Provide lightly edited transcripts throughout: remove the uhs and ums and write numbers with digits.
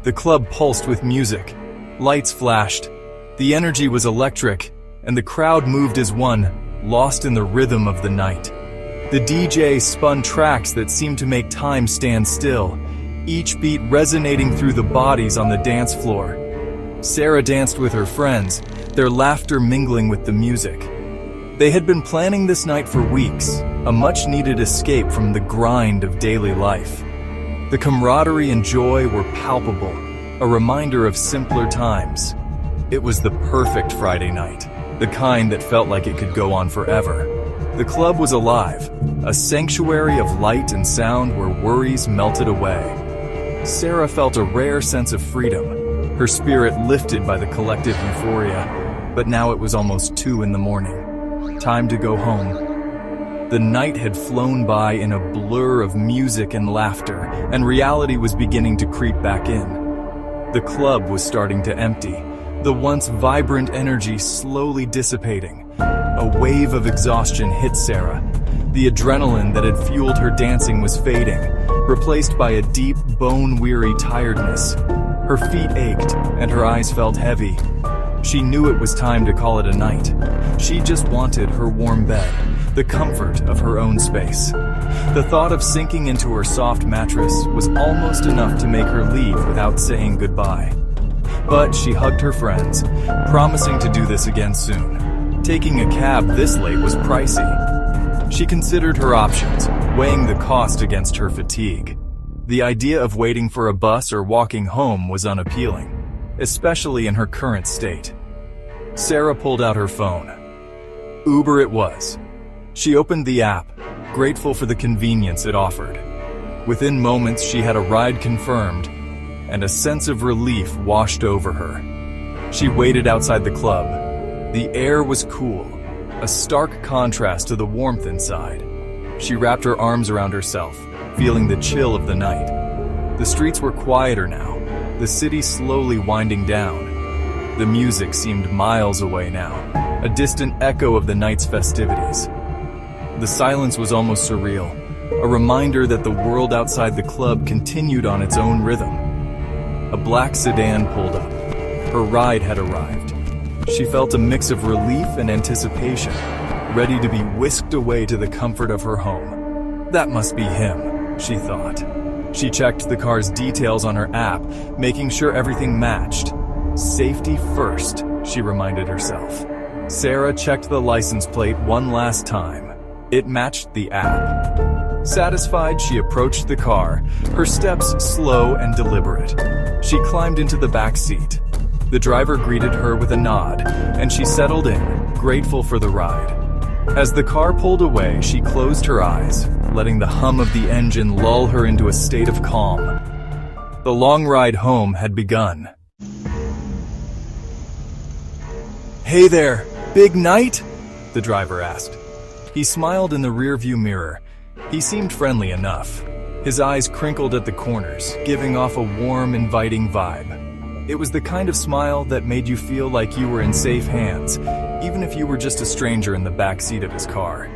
The club pulsed with music. Lights flashed. The energy was electric, and the crowd moved as one, lost in the rhythm of the night. The DJ spun tracks that seemed to make time stand still, each beat resonating through the bodies on the dance floor. Sarah danced with her friends, their laughter mingling with the music. They had been planning this night for weeks, a much-needed escape from the grind of daily life. The camaraderie and joy were palpable, a reminder of simpler times. It was the perfect Friday night, the kind that felt like it could go on forever. The club was alive, a sanctuary of light and sound where worries melted away. Sarah felt a rare sense of freedom, her spirit lifted by the collective euphoria, but now it was almost 2 a.m. Time to go home. The night had flown by in a blur of music and laughter, and reality was beginning to creep back in. The club was starting to empty, the once vibrant energy slowly dissipating. A wave of exhaustion hit Sarah. The adrenaline that had fueled her dancing was fading, replaced by a deep, bone-weary tiredness. Her feet ached, and her eyes felt heavy. She knew it was time to call it a night. She just wanted her warm bed, the comfort of her own space. The thought of sinking into her soft mattress was almost enough to make her leave without saying goodbye. But she hugged her friends, promising to do this again soon. Taking a cab this late was pricey. She considered her options, weighing the cost against her fatigue. The idea of waiting for a bus or walking home was unappealing, especially in her current state. Sarah pulled out her phone. Uber it was. She opened the app, grateful for the convenience it offered. Within moments, she had a ride confirmed, and a sense of relief washed over her. She waited outside the club. The air was cool, a stark contrast to the warmth inside. She wrapped her arms around herself, feeling the chill of the night. The streets were quieter now, the city slowly winding down. The music seemed miles away now, a distant echo of the night's festivities. The silence was almost surreal, a reminder that the world outside the club continued on its own rhythm. A black sedan pulled up. Her ride had arrived. She felt a mix of relief and anticipation, ready to be whisked away to the comfort of her home. That must be him, she thought. She checked the car's details on her app, making sure everything matched. Safety first, she reminded herself. Sarah checked the license plate one last time. It matched the app. Satisfied, she approached the car, her steps slow and deliberate. She climbed into the back seat. The driver greeted her with a nod, and she settled in, grateful for the ride. As the car pulled away, she closed her eyes, letting the hum of the engine lull her into a state of calm. The long ride home had begun. "Hey there, big night?" the driver asked. He smiled in the rearview mirror. He seemed friendly enough. His eyes crinkled at the corners, giving off a warm, inviting vibe. It was the kind of smile that made you feel like you were in safe hands, even if you were just a stranger in the back seat of his car.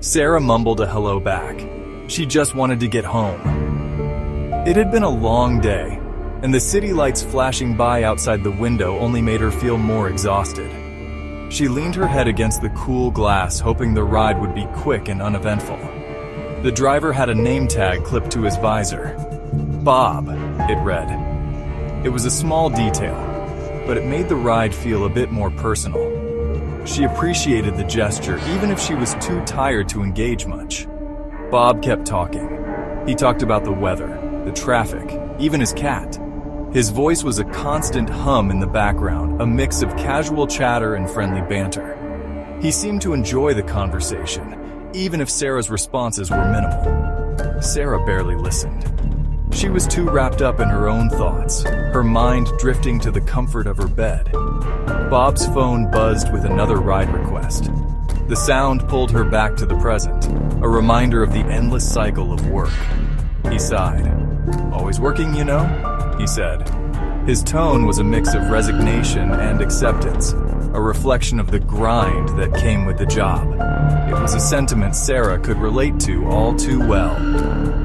Sarah mumbled a hello back. She just wanted to get home. It had been a long day, and the city lights flashing by outside the window only made her feel more exhausted. She leaned her head against the cool glass, hoping the ride would be quick and uneventful. The driver had a name tag clipped to his visor. Bob, it read. It was a small detail, but it made the ride feel a bit more personal. She appreciated the gesture, even if she was too tired to engage much. Bob kept talking. He talked about the weather, the traffic, even his cat. His voice was a constant hum in the background, a mix of casual chatter and friendly banter. He seemed to enjoy the conversation, even if Sarah's responses were minimal. Sarah barely listened. She was too wrapped up in her own thoughts, her mind drifting to the comfort of her bed. Bob's phone buzzed with another ride request. The sound pulled her back to the present, a reminder of the endless cycle of work. He sighed. "Always working, you know?" he said. His tone was a mix of resignation and acceptance, a reflection of the grind that came with the job. It was a sentiment Sarah could relate to all too well.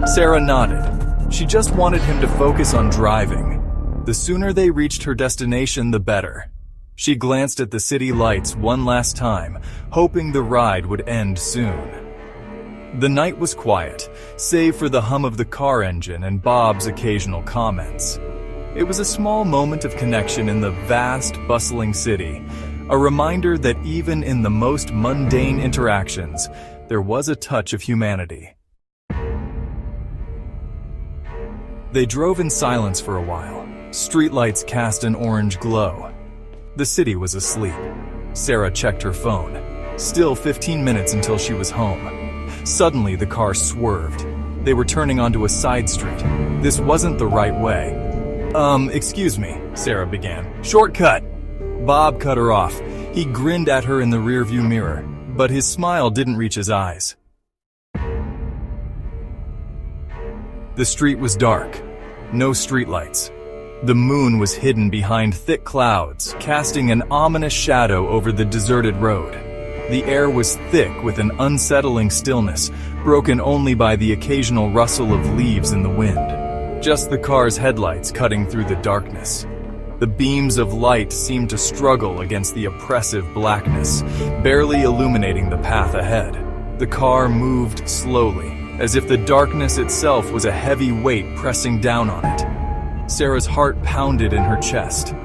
Sarah nodded. She just wanted him to focus on driving, The sooner they reached her destination, the better. She glanced at the city lights one last time, hoping the ride would end soon. The night was quiet, save for the hum of the car engine and Bob's occasional comments. It was a small moment of connection in the vast, bustling city, a reminder that even in the most mundane interactions, there was a touch of humanity. They drove in silence for a while. Streetlights cast an orange glow. The city was asleep. Sarah checked her phone. Still 15 minutes until she was home. Suddenly, the car swerved. They were turning onto a side street. This wasn't the right way. Excuse me, Sarah began. Shortcut! Bob cut her off. He grinned at her in the rearview mirror, but his smile didn't reach his eyes. The street was dark. No streetlights. The moon was hidden behind thick clouds, casting an ominous shadow over the deserted road. The air was thick with an unsettling stillness, broken only by the occasional rustle of leaves in the wind. Just the car's headlights cutting through the darkness. The beams of light seemed to struggle against the oppressive blackness, barely illuminating the path ahead. The car moved slowly, as if the darkness itself was a heavy weight pressing down on it. Sarah's heart pounded in her chest.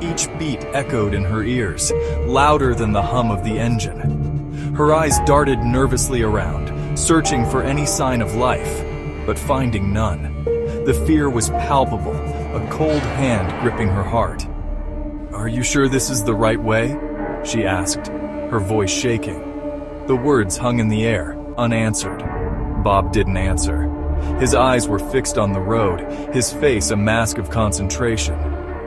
Each beat echoed in her ears, louder than the hum of the engine. Her eyes darted nervously around, searching for any sign of life, but finding none. The fear was palpable, a cold hand gripping her heart. "Are you sure this is the right way?" she asked, her voice shaking. The words hung in the air, unanswered. Bob didn't answer. His eyes were fixed on the road, his face a mask of concentration.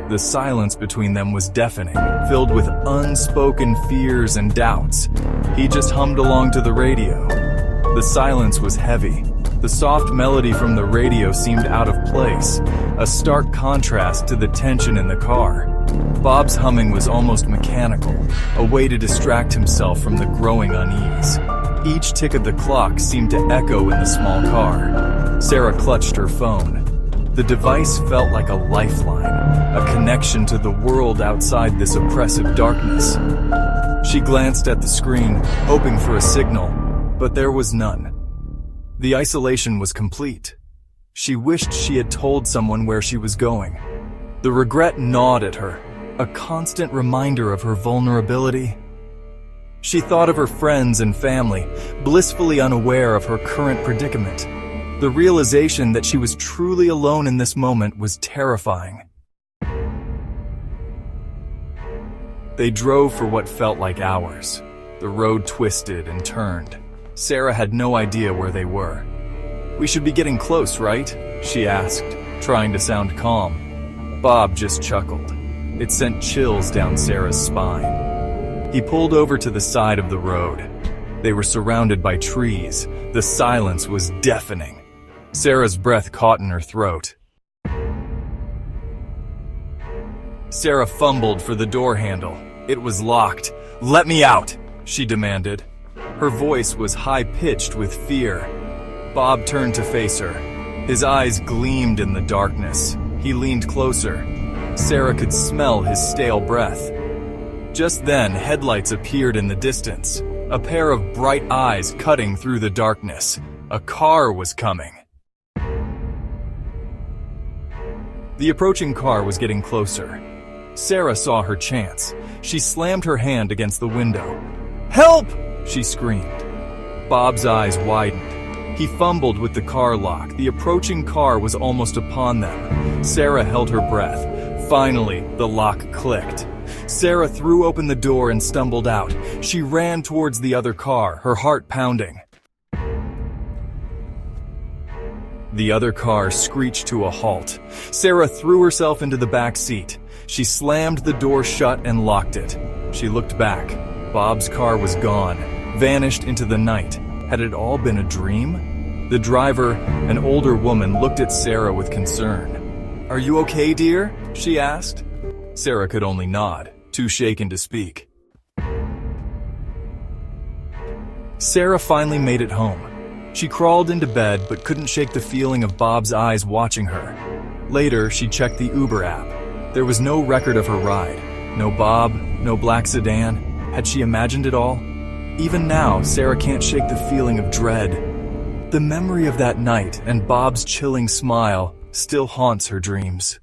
The silence between them was deafening, filled with unspoken fears and doubts. He just hummed along to the radio. The silence was heavy. The soft melody from the radio seemed out of place, a stark contrast to the tension in the car. Bob's humming was almost mechanical, a way to distract himself from the growing unease. Each tick of the clock seemed to echo in the small car. Sarah clutched her phone. The device felt like a lifeline, a connection to the world outside this oppressive darkness. She glanced at the screen, hoping for a signal, but there was none. The isolation was complete. She wished she had told someone where she was going. The regret gnawed at her, a constant reminder of her vulnerability. She thought of her friends and family, blissfully unaware of her current predicament. The realization that she was truly alone in this moment was terrifying. They drove for what felt like hours. The road twisted and turned. Sarah had no idea where they were. "We should be getting close, right?" she asked, trying to sound calm. Bob just chuckled. It sent chills down Sarah's spine. He pulled over to the side of the road. They were surrounded by trees. The silence was deafening. Sarah's breath caught in her throat. Sarah fumbled for the door handle. It was locked. "Let me out!" she demanded. Her voice was high-pitched with fear. Bob turned to face her. His eyes gleamed in the darkness. He leaned closer. Sarah could smell his stale breath. Just then, headlights appeared in the distance, a pair of bright eyes cutting through the darkness. A car was coming. The approaching car was getting closer. Sarah saw her chance. She slammed her hand against the window. "Help!" she screamed. Bob's eyes widened. He fumbled with the car lock. The approaching car was almost upon them. Sarah held her breath. Finally, the lock clicked. Sarah threw open the door and stumbled out. She ran towards the other car, her heart pounding. The other car screeched to a halt. Sarah threw herself into the back seat. She slammed the door shut and locked it. She looked back. Bob's car was gone, vanished into the night. Had it all been a dream? The driver, an older woman, looked at Sarah with concern. "Are you okay, dear?" she asked. Sarah could only nod, too shaken to speak. Sarah finally made it home. She crawled into bed but couldn't shake the feeling of Bob's eyes watching her. Later, she checked the Uber app. There was no record of her ride. No Bob, no black sedan. Had she imagined it all? Even now, Sarah can't shake the feeling of dread. The memory of that night and Bob's chilling smile still haunts her dreams.